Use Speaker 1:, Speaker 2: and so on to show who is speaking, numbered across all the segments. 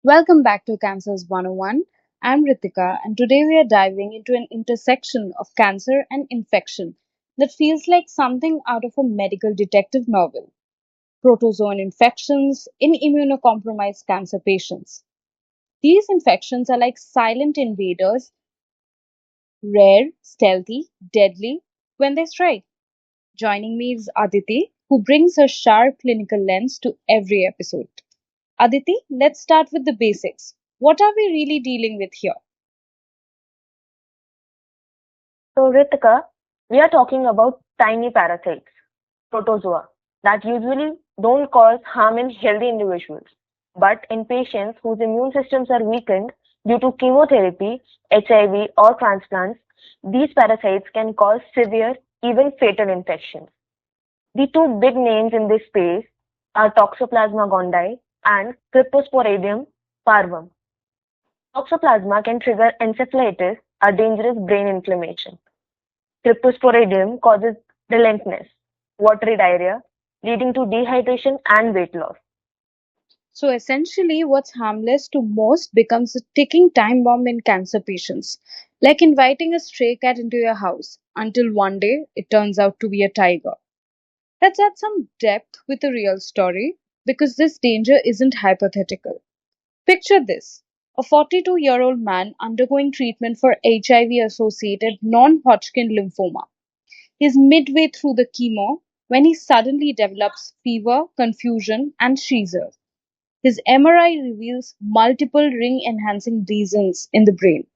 Speaker 1: Welcome back to Cancers 101. I'm Rittika, and today we are diving into an intersection of cancer and infection that feels like something out of a medical detective novel: protozoan infections in immunocompromised cancer patients. These infections are like silent invaders, rare, stealthy, deadly when they strike. Joining me is Aditi, who brings her sharp clinical lens to every episode. Aditi, let's start with the basics. What are we really dealing with here?
Speaker 2: So, Ritika, we are talking about tiny parasites, protozoa, that usually don't cause harm in healthy individuals. But in patients whose immune systems are weakened due to chemotherapy, HIV, or transplants, these parasites can cause severe, even fatal infections. The two big names in this space are Toxoplasma gondii and Cryptosporidium parvum. Toxoplasma can trigger encephalitis, a dangerous brain inflammation. Cryptosporidium causes relentless, watery diarrhea, leading to dehydration and weight loss.
Speaker 1: So essentially, what's harmless to most becomes a ticking time bomb in cancer patients, like inviting a stray cat into your house until one day it turns out to be a tiger. Let's add some depth with a real story because this danger isn't hypothetical. Picture this: a 42-year-old man undergoing treatment for HIV associated non Hodgkin lymphoma. He's midway through the chemo when he suddenly develops fever, confusion, and seizures. His MRI reveals multiple ring enhancing lesions in the brain.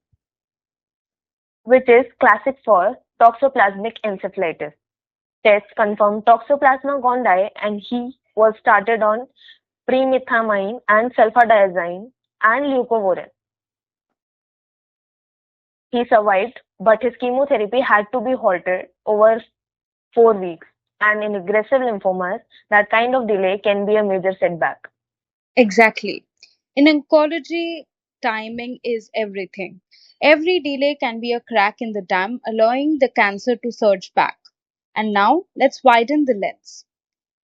Speaker 2: Which is classic for toxoplasmic encephalitis. Tests confirmed Toxoplasma gondii and he was started on premethamine and sulfadiazine and leucovorin. He survived, but his chemotherapy had to be halted over 4 weeks. And in aggressive lymphomas, that kind of delay can be a major setback.
Speaker 1: Exactly. In oncology, timing is everything. Every delay can be a crack in the dam, allowing the cancer to surge back. And now let's widen the lens.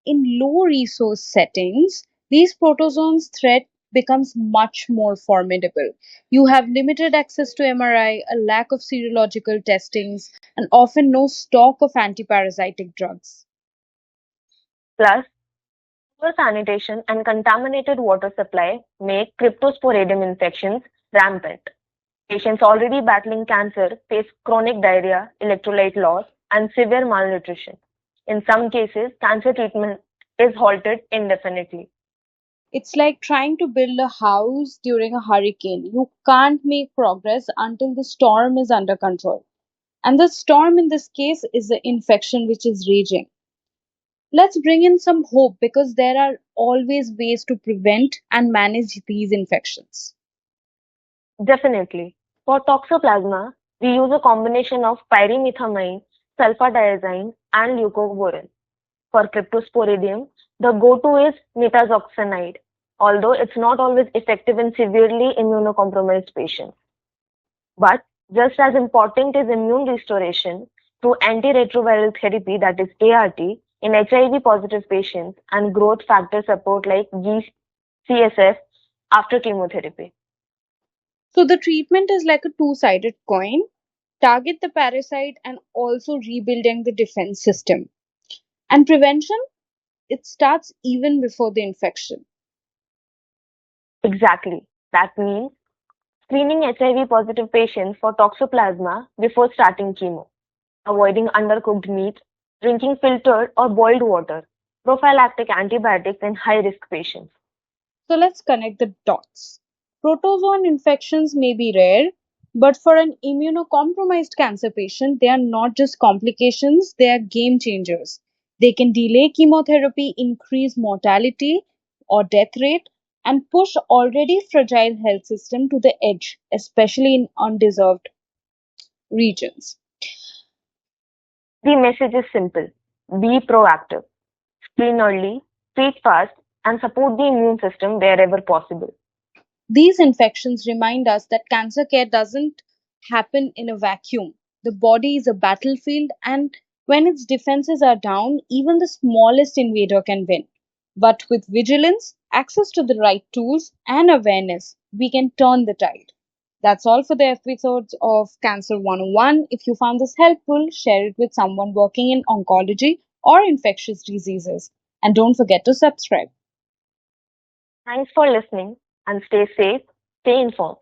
Speaker 1: In low resource settings, these protozoans threat becomes much more formidable. You have limited access to MRI, a lack of serological testings, and often no stock of antiparasitic drugs.
Speaker 2: Plus, poor sanitation and contaminated water supply make cryptosporidium infections rampant. Patients already battling cancer face chronic diarrhea, electrolyte loss, and severe malnutrition. In some cases, cancer treatment is halted indefinitely.
Speaker 1: It's like trying to build a house during a hurricane. You can't make progress until the storm is under control. And the storm in this case is the infection which is raging. Let's bring in some hope because there are always ways to prevent and manage these infections.
Speaker 2: Definitely. For toxoplasma, we use a combination of pyrimethamine, sulfadiazine, and leucovorin. For cryptosporidium, the go-to is nitazoxanide, although it's not always effective in severely immunocompromised patients. But just as important is immune restoration through antiretroviral therapy, that is ART, in HIV positive patients and growth factor support like GCSF after chemotherapy.
Speaker 1: So the treatment is like a two-sided coin: target the parasite and also rebuilding the defense system. And prevention, it starts even before the infection.
Speaker 2: Exactly. That means screening HIV positive patients for toxoplasma before starting chemo, avoiding undercooked meat, drinking filtered or boiled water, prophylactic antibiotics in high risk patients.
Speaker 1: So let's connect the dots. Protozoan infections may be rare, but for an immunocompromised cancer patient, they are not just complications, they are game changers. They can delay chemotherapy, increase mortality or death rate, and push already fragile health system to the edge, especially in undeserved regions.
Speaker 2: The message is simple: be proactive, screen early, treat fast, and support the immune system wherever possible.
Speaker 1: These infections remind us that cancer care doesn't happen in a vacuum. The body is a battlefield, and when its defenses are down, even the smallest invader can win. But with vigilance access to the right tools, and awareness, we can turn the tide. That's all for the episodes of Cancer 101. If you found this helpful, share it with someone working in oncology or infectious diseases. And don't forget to subscribe.
Speaker 2: Thanks for listening and stay safe, stay informed.